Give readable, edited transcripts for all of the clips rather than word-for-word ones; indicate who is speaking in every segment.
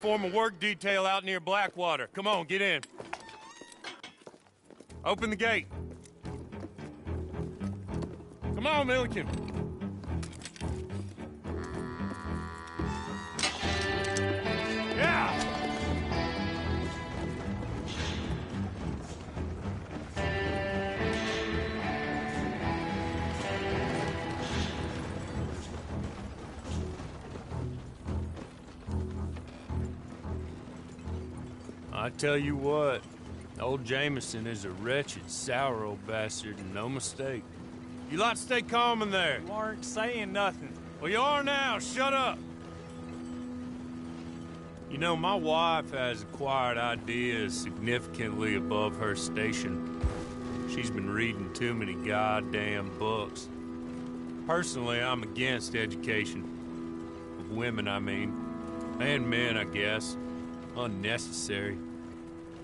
Speaker 1: Form a work detail out near Blackwater. Come on, get in. Open the gate. Come on, Milliken. Yeah! I tell you what, old Jameson is a wretched, sour old bastard, and no mistake. You lot stay calm in there.
Speaker 2: You aren't saying nothing.
Speaker 1: Well, you are now. Shut up. You know, my wife has acquired ideas significantly above her station. She's been reading too many goddamn books. Personally, I'm against education. Of women, I mean. And men, I guess. Unnecessary.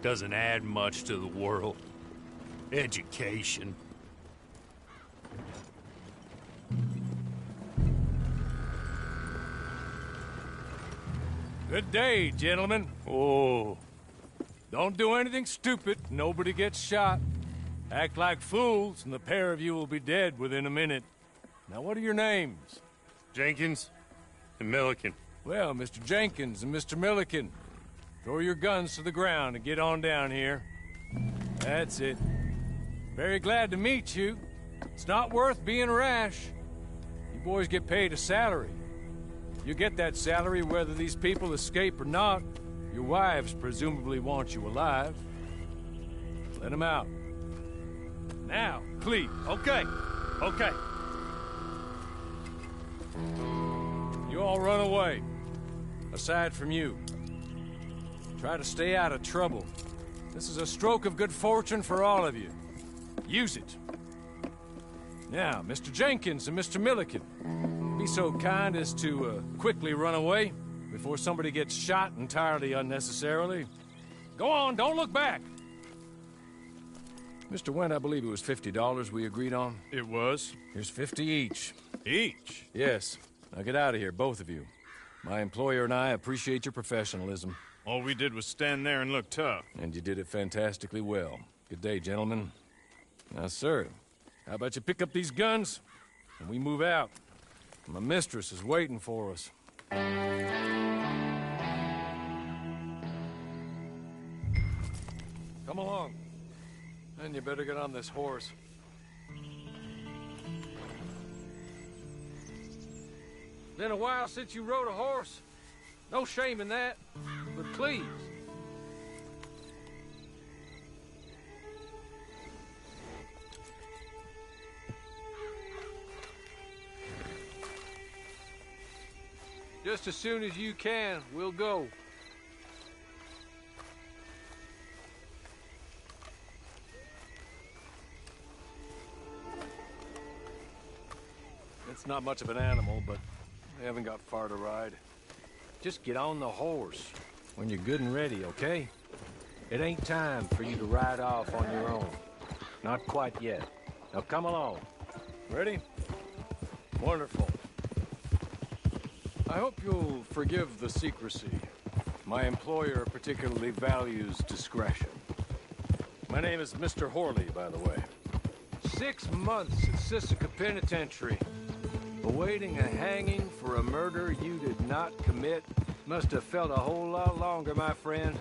Speaker 1: Doesn't add much to the world. Education.
Speaker 2: Good day, gentlemen.
Speaker 1: Oh.
Speaker 2: Don't do anything stupid. Nobody gets shot. Act like fools, and the pair of you will be dead within a minute. Now, what are your names?
Speaker 1: Jenkins and Milliken.
Speaker 2: Well, Mr. Jenkins and Mr. Milliken, throw your guns to the ground and get on down here. That's it. Very glad to meet you. It's not worth being rash. You boys get paid a salary. You get that salary whether these people escape or not. Your wives presumably want you alive. Let them out. Now, please.
Speaker 1: Okay. Okay.
Speaker 2: You all run away. Aside from you. Try to stay out of trouble. This is a stroke of good fortune for all of you. Use it. Now, Mr. Jenkins and Mr. Milliken, be so kind as to quickly run away before somebody gets shot entirely unnecessarily. Go on, don't look back. Mr. Wendt, I believe it was $50 we agreed on.
Speaker 3: It was.
Speaker 2: Here's 50 each.
Speaker 3: Each?
Speaker 2: Yes. Now get out of here, both of you. My employer and I appreciate your professionalism.
Speaker 3: All we did was stand there and look tough.
Speaker 2: And you did it fantastically well. Good day, gentlemen. Now, sir, how about you pick up these guns and we move out? My mistress is waiting for us. Come along. And you better get on this horse. Been a while since you rode a horse. No shame in that, but please. Just as soon as you can, we'll go. It's not much of an animal, but we haven't got far to ride. Just get on the horse when you're good and ready, okay? It ain't time for you to ride off on your own. Not quite yet. Now come along. Ready? Wonderful. I hope you'll forgive the secrecy. My employer particularly values discretion. My name is Mr. Horley, by the way. 6 months at Sisika Penitentiary. Awaiting a hanging for a murder you did not commit. Must have felt a whole lot longer, my friend.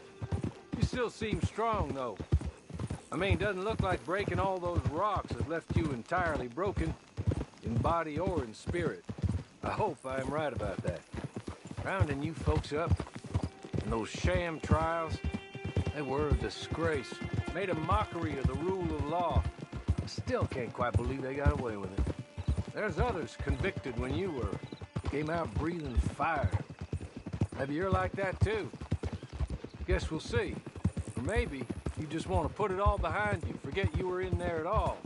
Speaker 2: You still seem strong, though. I mean, doesn't look like breaking all those rocks has left you entirely broken, in body or in spirit. I hope I'm right about that. Rounding you folks up, and those sham trials, they were a disgrace. Made a mockery of the rule of law. I still can't quite believe they got away with it. There's others convicted when you were. Came out breathing fire. Maybe you're like that too. Guess we'll see. Or maybe you just want to put it all behind you, forget you were in there at all.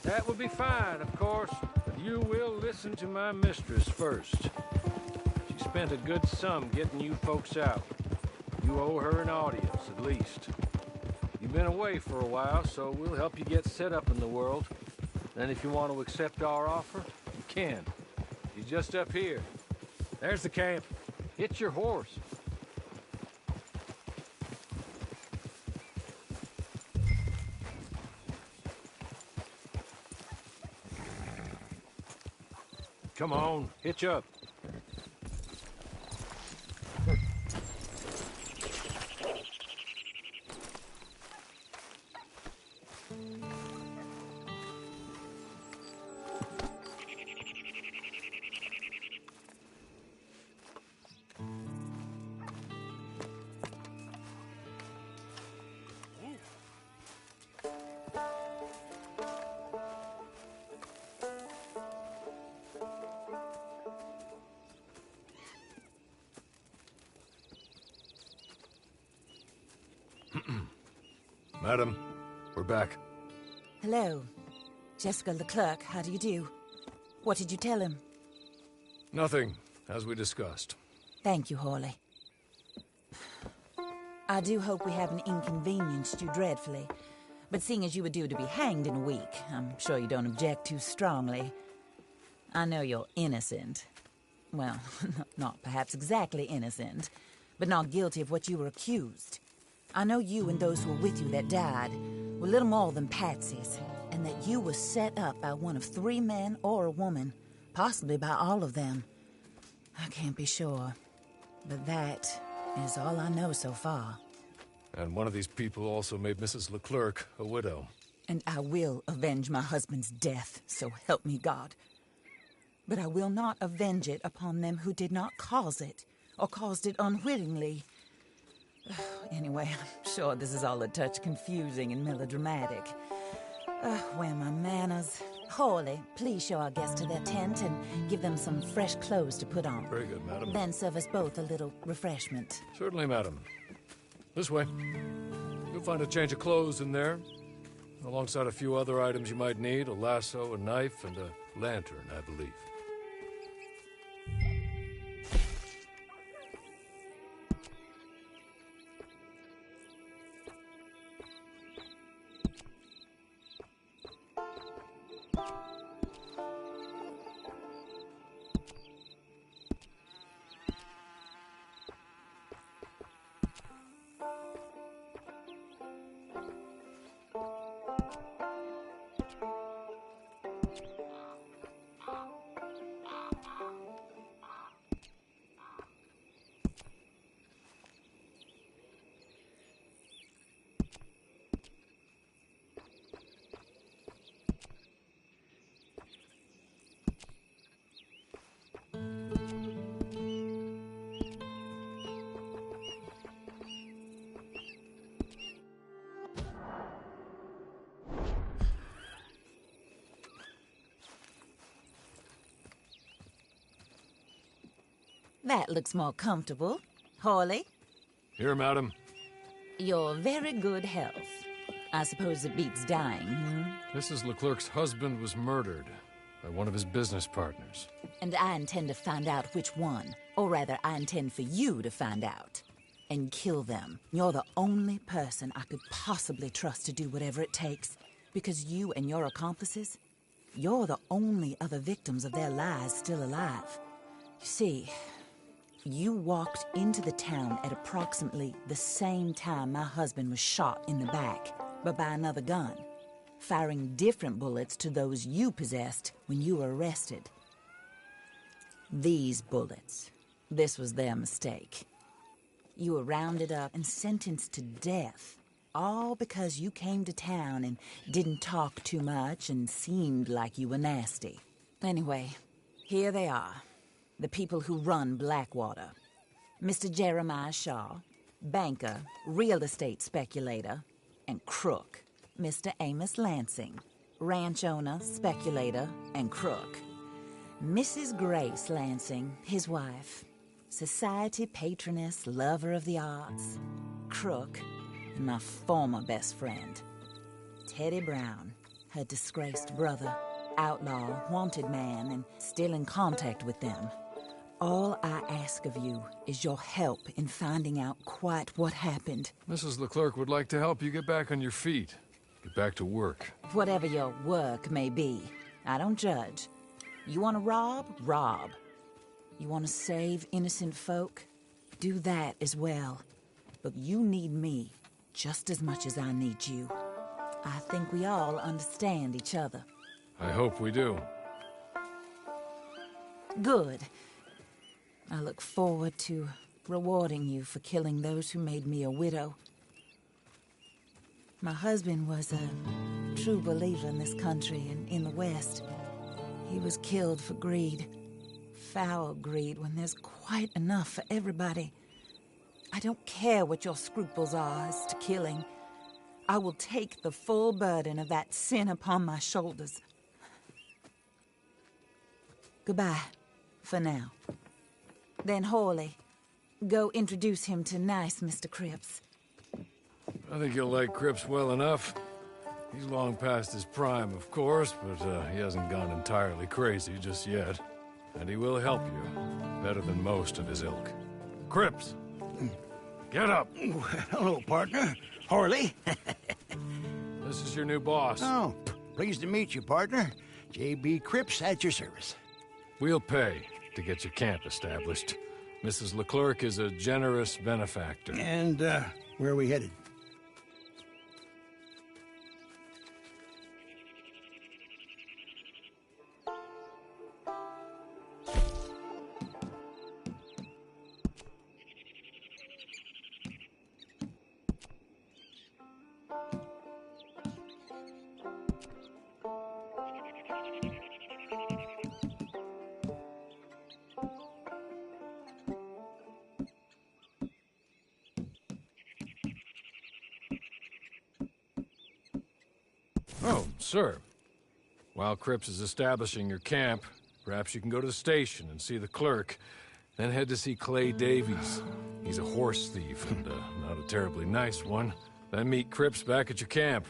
Speaker 2: That would be fine, of course, but you will listen to my mistress first. She spent a good sum getting you folks out. You owe her an audience, at least. You've been away for a while, so we'll help you get set up in the world. Then if you want to accept our offer, you can. She's just up here. There's the camp. Hit your horse. Come on, hitch up. Madam, we're back.
Speaker 4: Hello. Jessica Leclerc, how do you do? What did you tell him?
Speaker 2: Nothing, as we discussed.
Speaker 4: Thank you, Hawley. I do hope we haven't inconvenienced you dreadfully. But seeing as you were due to be hanged in a week, I'm sure you don't object too strongly. I know you're innocent. Well, not perhaps exactly innocent, but not guilty of what you were accused. I know you and those who were with you that died were little more than patsies, and that you were set up by one of 3 men or a woman, possibly by all of them. I can't be sure, but that is all I know so far.
Speaker 2: And one of these people also made Mrs. Leclerc a widow.
Speaker 4: And I will avenge my husband's death, so help me God. But I will not avenge it upon them who did not cause it, or caused it unwittingly. Anyway, I'm sure this is all a touch confusing and melodramatic. Where are my manners? Hawley, please show our guests to their tent and give them some fresh clothes to put on.
Speaker 2: Very good, madam.
Speaker 4: Then serve us both a little refreshment.
Speaker 2: Certainly, madam. This way. You'll find a change of clothes in there, alongside a few other items you might need, a lasso, a knife, and a lantern, I believe.
Speaker 4: That looks more comfortable. Hawley,
Speaker 2: Here, madam.
Speaker 4: you're very good health. I suppose it beats dying,
Speaker 2: Mrs. Leclerc's husband was murdered by one of his business partners.
Speaker 4: And I intend to find out which one. Or rather, I intend for you to find out. And kill them. You're the only person I could possibly trust to do whatever it takes. Because you and your accomplices, you're the only other victims of their lies still alive. You see, you walked into the town at approximately the same time my husband was shot in the back, but by another gun, firing different bullets to those you possessed when you were arrested. These bullets, this was their mistake. You were rounded up and sentenced to death, all because you came to town and didn't talk too much and seemed like you were nasty. Anyway, here they are. The people who run Blackwater. Mr. Jeremiah Shaw, banker, real estate speculator, and crook. Mr. Amos Lansing, ranch owner, speculator, and crook. Mrs. Grace Lansing, his wife, society patroness, lover of the arts, crook, and my former best friend. Teddy Brown, her disgraced brother, outlaw, wanted man, and still in contact with them. All I ask of you is your help in finding out quite what happened.
Speaker 2: Mrs. Leclerc would like to help you get back on your feet. Get back to work.
Speaker 4: Whatever your work may be, I don't judge. You want to rob? Rob. You want to save innocent folk? Do that as well. But you need me just as much as I need you. I think we all understand each other.
Speaker 2: I hope we do.
Speaker 4: Good. I look forward to rewarding you for killing those who made me a widow. My husband was a true believer in this country and in the West. He was killed for greed. Foul greed when there's quite enough for everybody. I don't care what your scruples are as to killing. I will take the full burden of that sin upon my shoulders. Goodbye, for now. Then Hawley, go introduce him to nice Mr. Cripps.
Speaker 2: I think you'll like Cripps well enough. He's long past his prime, of course, but he hasn't gone entirely crazy just yet. And he will help you, better than most of his ilk. Cripps! Get up!
Speaker 5: Hello, partner. Hawley.
Speaker 2: This is your new boss.
Speaker 5: Oh, pleased to meet you, partner. J.B. Cripps at your service.
Speaker 2: We'll pay to get your camp established. Mrs. Leclerc is a generous benefactor.
Speaker 5: And, where are we headed?
Speaker 2: Oh, sir. While Cripps is establishing your camp, perhaps you can go to the station and see the clerk, then head to see Clay Davies. He's a horse thief, and not a terribly nice one. Then meet Cripps back at your camp.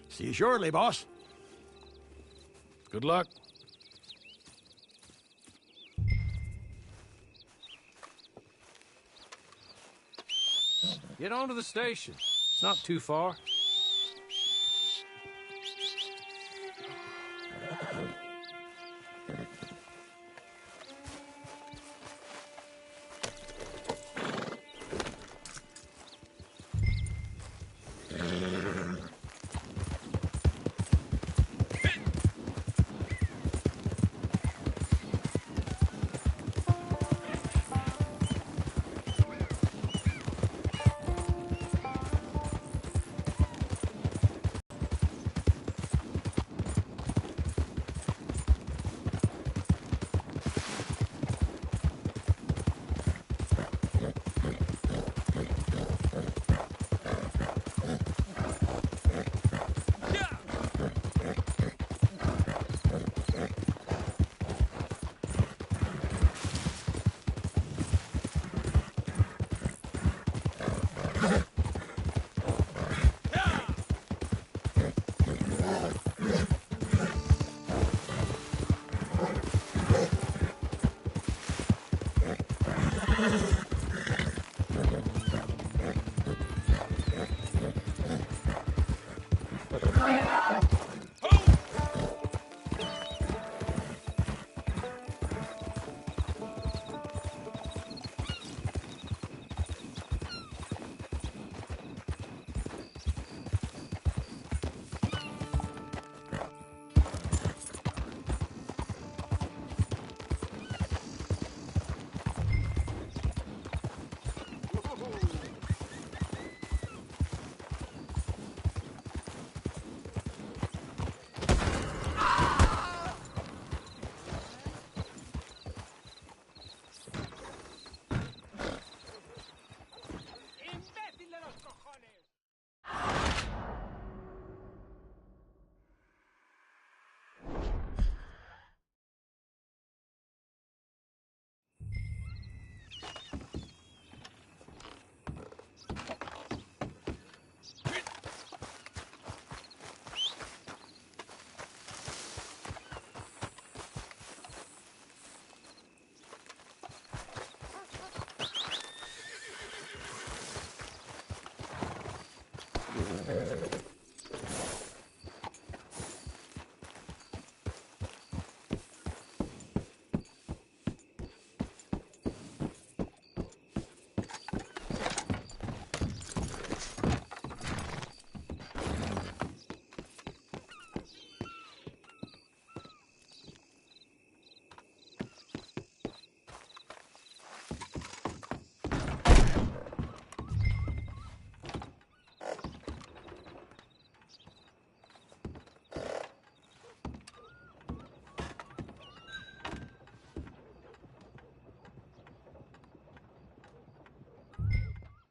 Speaker 5: See you shortly, boss.
Speaker 2: Good luck. Get on to the station. It's not too far.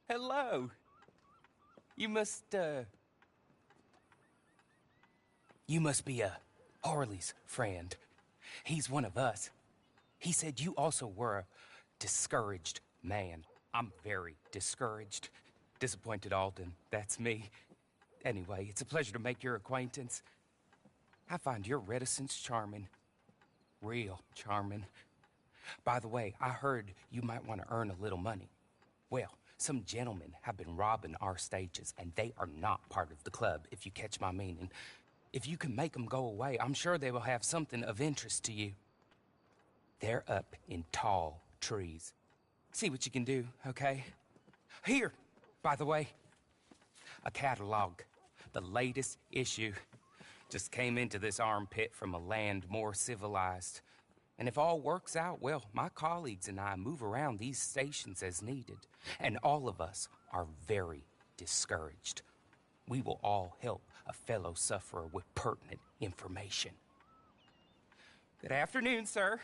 Speaker 6: Hello. You must be Harley's friend. He's one of us. He said you also were a discouraged man. I'm very discouraged. Disappointed Alden, that's me. Anyway, it's a pleasure to make your acquaintance. I find your reticence charming. Real charming. By the way, I heard you might want to earn a little money. Well, some gentlemen have been robbing our stages, and they are not part of the club, if you catch my meaning. If you can make them go away, I'm sure they will have something of interest to you. They're up in tall trees. See what you can do, okay? Here, by the way, a catalog. The latest issue. Just came into this armpit from a land more civilized. And if all works out, well, my colleagues and I move around these stations as needed. And all of us are very discouraged. We will all help a fellow sufferer with pertinent information. Good afternoon, sir.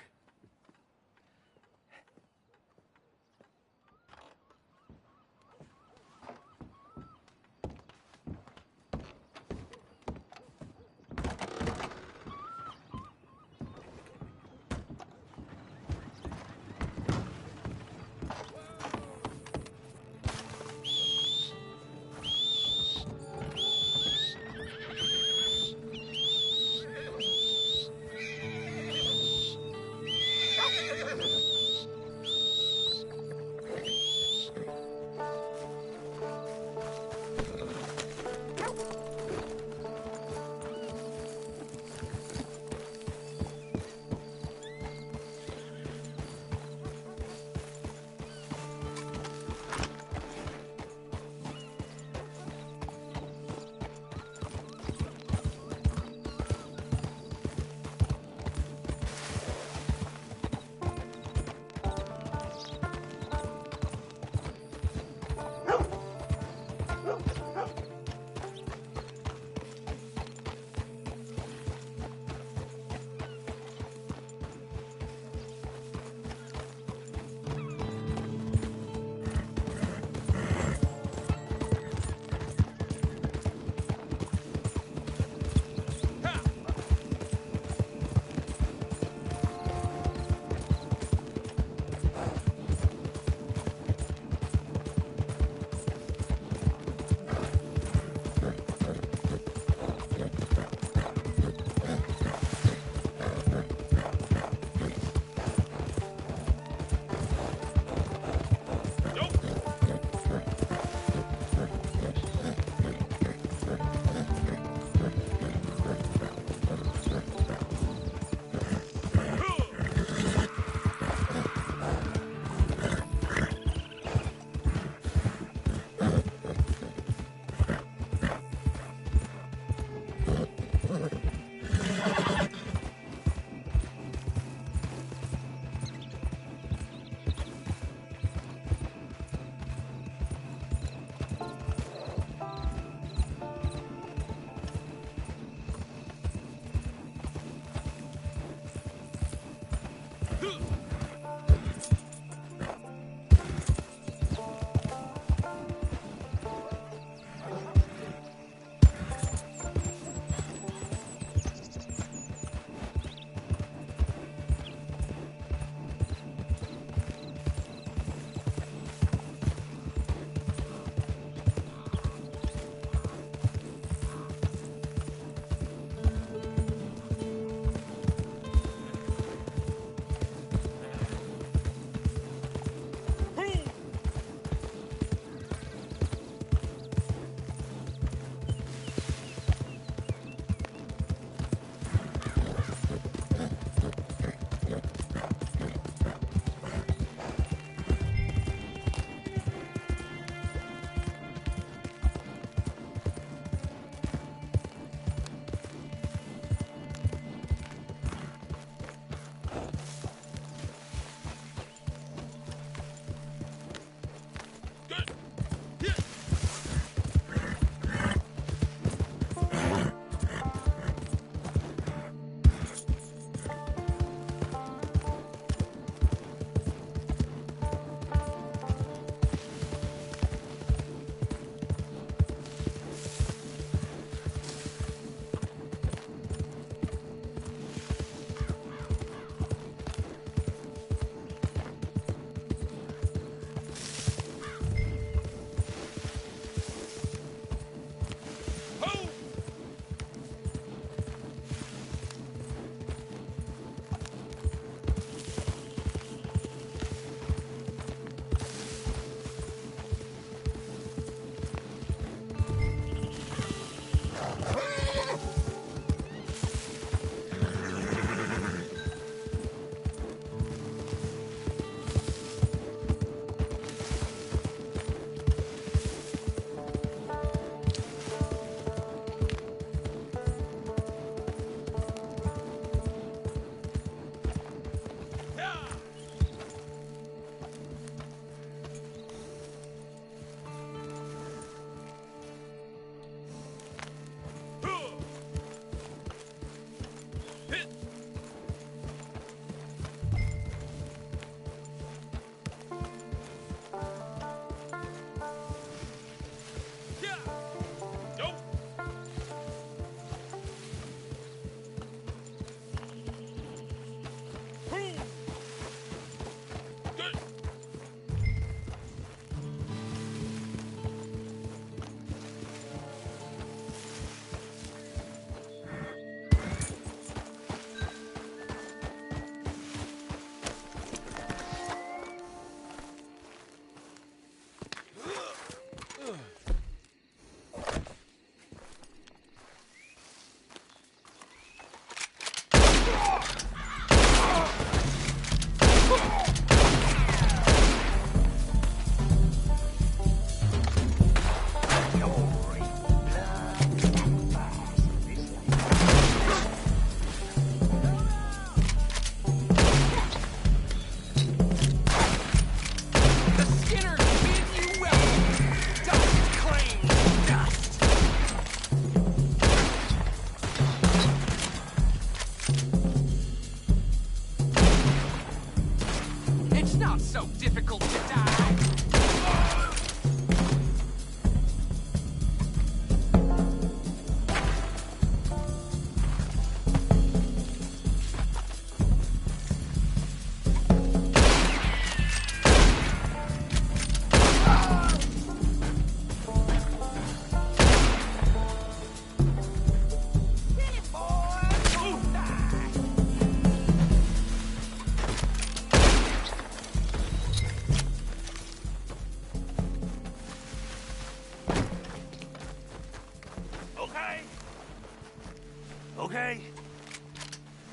Speaker 7: okay?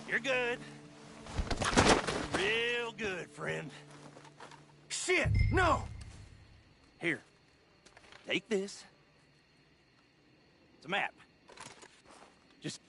Speaker 7: You're good. Real good, friend. Shit, no! Here, take this. It's a map. Just...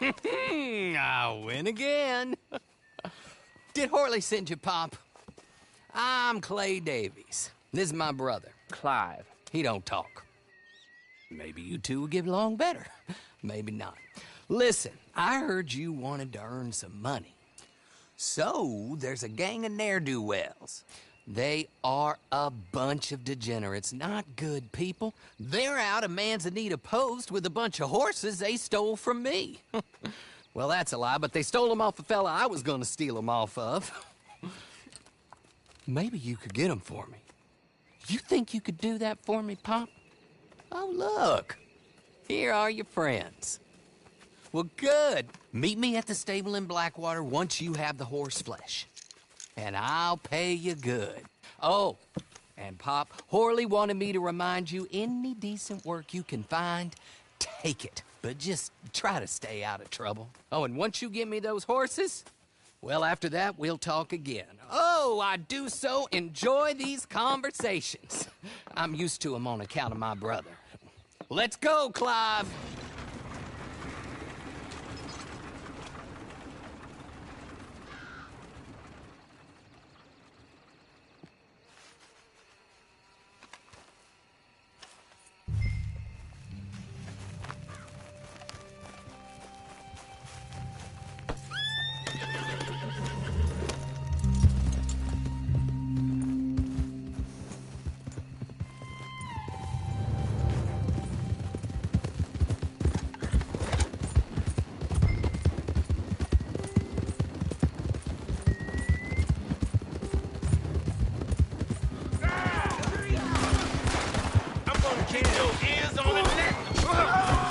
Speaker 8: I win again. Did Horley send you, Pop? I'm Clay Davies. This is my brother, Clive. He don't talk. Maybe you two will get along better. Maybe not. Listen, I heard you wanted to earn some money. So, there's a gang of ne'er-do-wells. They are a bunch of degenerates, not good people. They're out of Manzanita Post with a bunch of horses they stole from me. Well, that's a lie, but they stole them off a fella I was gonna steal them off of. Maybe you could get them for me. You think you could do that for me, Pop? Oh, look. Here are your friends. Well, good. Meet me at the stable in Blackwater once you have the horse flesh. And I'll pay you good. Oh, and Pop, Horley wanted me to remind you, any decent work you can find, take it. But just try to stay out of trouble. Oh, and once you give me those horses, well, after that, we'll talk again. Oh, I do so enjoy these conversations. I'm used to them on account of my brother. Let's go, Clive.
Speaker 7: Keep your ears on the neck.